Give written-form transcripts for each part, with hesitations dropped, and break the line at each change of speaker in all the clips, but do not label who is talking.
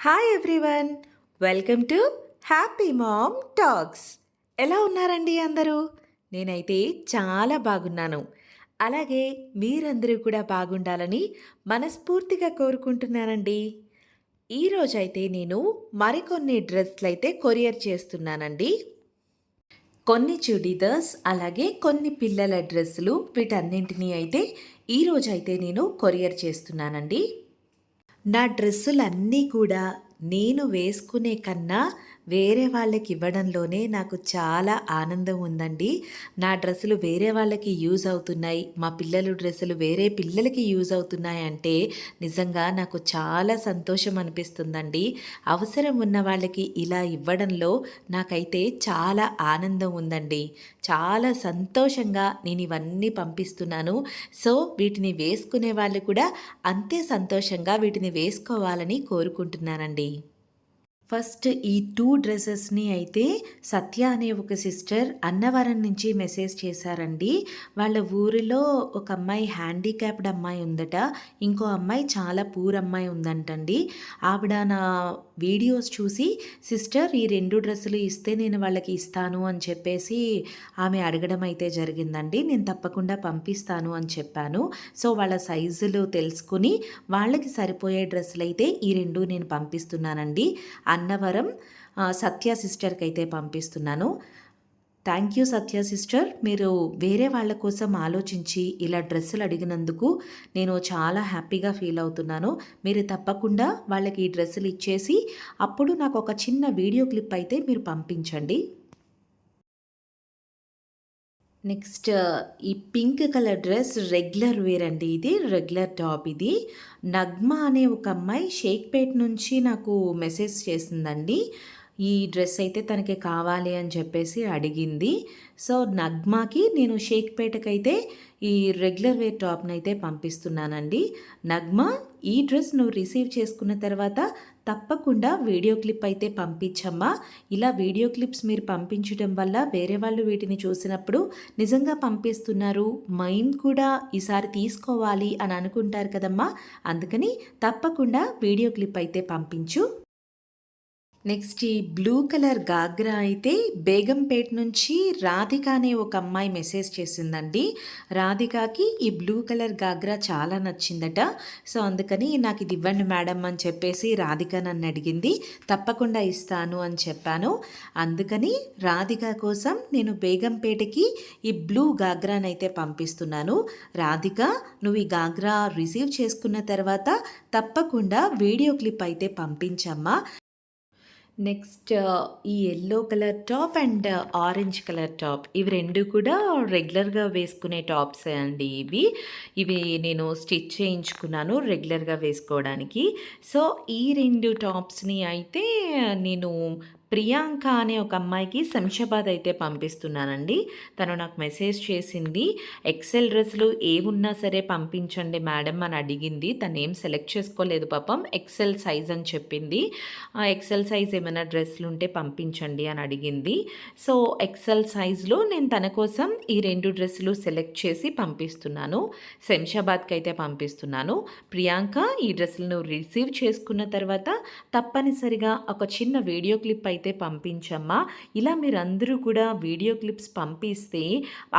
Hi everyone, welcome to happy ma'am talks. ఎలా ఉన్నారండి అందరూ? నేనైతే చాలా బాగున్నాను. అలాగే మీరందరూ కూడా బాగుండాలని మనస్ఫూర్తిగా కోరుకుంటున్నానండి. ఈరోజైతే నేను మరికొన్ని డ్రెస్లు అయితే కొరియర్ చేస్తున్నానండి. కొన్ని చుడీదార్స్ అలాగే కొన్ని పిల్లల డ్రెస్సులు వీటన్నింటినీ అయితే ఈరోజైతే నేను కొరియర్ చేస్తున్నానండి. నా డ్రెస్సులన్నీ కూడా నేను వేసుకునే కన్నా వేరే వాళ్ళకి ఇవ్వడంలోనే నాకు చాలా ఆనందం ఉందండి. నా డ్రెస్సులు వేరే వాళ్ళకి యూజ్ అవుతున్నాయి, మా పిల్లలు డ్రెస్సులు వేరే పిల్లలకి యూజ్ అవుతున్నాయి అంటే నిజంగా నాకు చాలా సంతోషం అనిపిస్తుందండి. అవసరం ఉన్న వాళ్ళకి ఇలా ఇవ్వడంలో నాకైతే చాలా ఆనందం ఉందండి. చాలా సంతోషంగా నేను ఇవన్నీ పంపిస్తున్నాను. సో వీటిని వేసుకునే వాళ్ళు కూడా అంతే సంతోషంగా వీటిని వేసుకోవాలని కోరుకుంటున్నానండి. ఫస్ట్ ఈ 2 డ్రెసెస్‌ని అయితే సత్య అనే ఒక సిస్టర్ అన్నవరం నుంచి మెసేజ్ చేశారండి. వాళ్ళ ఊరిలో ఒక అమ్మాయి హ్యాండిక్యాప్డ్ అమ్మాయి ఉందట. ఇంకో అమ్మాయి చాలా పూర్ అమ్మాయి ఉందంటండి. ఆవిడ నా వీడియోస్ చూసి సిస్టర్ ఈ 2 డ్రెస్సులు ఇస్తే నేను వాళ్ళకి ఇస్తాను అని చెప్పేసి ఆమె అడగడం అయితే జరిగిందండి. నేను తప్పకుండా పంపిస్తాను అని చెప్పాను. సో వాళ్ళ సైజులు తెలుసుకుని వాళ్ళకి సరిపోయే డ్రెస్సులు అయితే ఈ 2 నేను పంపిస్తున్నానండి. అన్నవరం సత్య సిస్టర్కి అయితే పంపిస్తున్నాను. థ్యాంక్ యూ సత్య సిస్టర్, మీరు వేరే వాళ్ళ కోసం ఆలోచించి ఇలా డ్రెస్సులు అడిగినందుకు నేను చాలా హ్యాపీగా ఫీల్ అవుతున్నాను. మీరు తప్పకుండా వాళ్ళకి ఈ డ్రెస్సులు ఇచ్చేసి అప్పుడు నాకు ఒక చిన్న వీడియో క్లిప్ అయితే మీరు పంపించండి. నెక్స్ట్ ఈ pink colour dress regular wear అండి. ఇది రెగ్యులర్ టాప్. ఇది నగ్మా అనే ఒక అమ్మాయి షేక్పేట్ నుంచి నాకు మెసేజ్ చేసిందండి. ఈ డ్రెస్ అయితే తనకి కావాలి అని చెప్పేసి అడిగింది. సో నగ్మాకి నేను షేక్పేటకైతే ఈ రెగ్యులర్ వేర్ టాప్ని అయితే పంపిస్తున్నానండి. నగ్మా, ఈ డ్రెస్ నువ్వు రిసీవ్ చేసుకున్న తర్వాత తప్పకుండా వీడియో క్లిప్ అయితే పంపించమ్మా. ఇలా వీడియో క్లిప్స్ మీరు పంపించడం వల్ల వేరే వాళ్ళు వీటిని చూసినప్పుడు నిజంగా పంపిస్తున్నారు, మేము కూడా ఈసారి తీసుకోవాలి అని అనుకుంటారు కదమ్మా. అందుకని తప్పకుండా వీడియో క్లిప్ అయితే పంపించు. నెక్స్ట్ ఈ బ్లూ కలర్ గాగ్రా అయితే బేగంపేట్ నుంచి రాధిక అనే ఒక అమ్మాయి మెసేజ్ చేసిందండి. రాధికకి ఈ బ్లూ కలర్ గాగ్రా చాలా నచ్చిందట. సో అందుకని నాకు ఇది ఇవ్వండి మేడం అని చెప్పేసి రాధిక నన్ను అడిగింది. తప్పకుండా ఇస్తాను అని చెప్పాను. అందుకని రాధిక కోసం నేను బేగంపేటకి ఈ బ్లూ గాగ్రానైతే పంపిస్తున్నాను. రాధిక, నువ్వు ఈ గాగ్రా రిసీవ్ చేసుకున్న తర్వాత తప్పకుండా వీడియో క్లిప్ అయితే పంపించమ్మా. నెక్స్ట్ ఈ yellow colour top and orange colour top, ఇవి 2 కూడా రెగ్యులర్గా వేసుకునే టాప్సే అండి. ఇవి నేను స్టిచ్ చేయించుకున్నాను రెగ్యులర్గా వేసుకోవడానికి. సో ఈ 2 టాప్స్ని అయితే నేను ప్రియాంక అనే ఒక అమ్మాయికి శంషాబాద్ అయితే పంపిస్తున్నానండి. తను నాకు మెసేజ్ చేసింది, ఎక్సెల్ డ్రెస్సులు ఏమున్నా సరే పంపించండి మేడం అని అడిగింది. తను ఏం సెలెక్ట్ చేసుకోలేదు పాపం, ఎక్సెల్ సైజ్ అని చెప్పింది. ఎక్సెల్ సైజ్ ఏమైనా డ్రెస్సులు ఉంటే పంపించండి అని అడిగింది. సో ఎక్సెల్ సైజ్లో నేను తన కోసం ఈ 2 డ్రెస్సులు సెలెక్ట్ చేసి పంపిస్తున్నాను. శంషాబాద్కి అయితే పంపిస్తున్నాను. ప్రియాంక, ఈ డ్రెస్సులను రిసీవ్ చేసుకున్న తర్వాత తప్పనిసరిగా ఒక చిన్న వీడియో క్లిప్ అయితే పంపించమ్మా. ఇలా మీరందరూ కూడా వీడియో క్లిప్స్ పంపిస్తే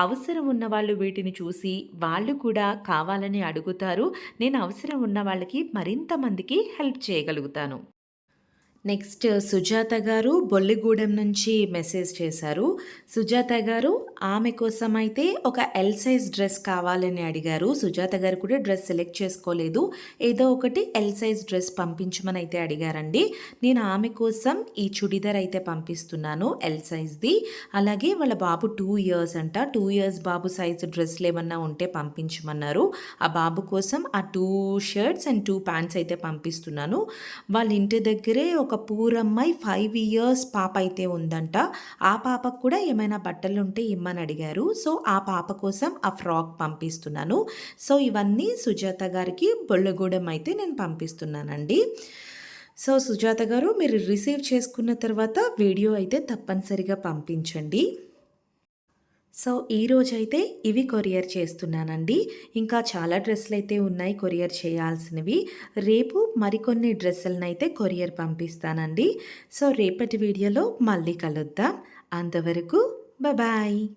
అవసరం ఉన్న వాళ్ళు వీటిని చూసి వాళ్ళు కూడా కావాలని అడుగుతారు. నేను అవసరం ఉన్న వాళ్ళకి మరింత మందికి హెల్ప్ చేయగలుగుతాను. నెక్స్ట్ సుజాత గారు బొల్లిగూడెం నుంచి మెసేజ్ చేశారు. సుజాత గారు ఆమె కోసం అయితే ఒక ఎల్ సైజ్ డ్రెస్ కావాలని అడిగారు. సుజాత గారు కూడా డ్రెస్ సెలెక్ట్ చేసుకోలేదు, ఏదో ఒకటి ఎల్ సైజ్ డ్రెస్ పంపించమని అయితే అడిగారండి. నేను ఆమె కోసం ఈ చుడిదార్ అయితే పంపిస్తున్నాను ఎల్ సైజ్ది. అలాగే వాళ్ళ బాబు 2 ఇయర్స్ అంట. 2 ఇయర్స్ బాబు సైజు డ్రెస్లు ఏమన్నా ఉంటే పంపించమన్నారు. ఆ బాబు కోసం ఆ 2 షర్ట్స్ అండ్ 2 ప్యాంట్స్ అయితే పంపిస్తున్నాను. వాళ్ళ ఇంటి దగ్గరే ఒక పూరమ్మాయి 5 ఇయర్స్ పాప అయితే ఉందంట. ఆ పాపకు కూడా ఏమైనా బట్టలు ఉంటే ఇమ్మని అడిగారు. సో ఆ పాప కోసం ఆ ఫ్రాక్ పంపిస్తున్నాను. సో ఇవన్నీ సుజాత గారికి బొల్లగూడెం అయితే నేను పంపిస్తున్నానండి. సో సుజాత గారు, మీరు రిసీవ్ చేసుకున్న తర్వాత వీడియో అయితే తప్పనిసరిగా పంపించండి. సో, ఈరోజైతే ఇవి కొరియర్ చేస్తున్నానండి. ఇంకా చాలా డ్రెస్సులైతే ఉన్నాయి కొరియర్ చేయాల్సినవి. రేపు మరికొన్ని డ్రెస్సులనైతే కొరియర్ పంపిస్తానండి. సో, రేపటి వీడియోలో మళ్ళీ కలుద్దాం. అంతవరకు బాయ్.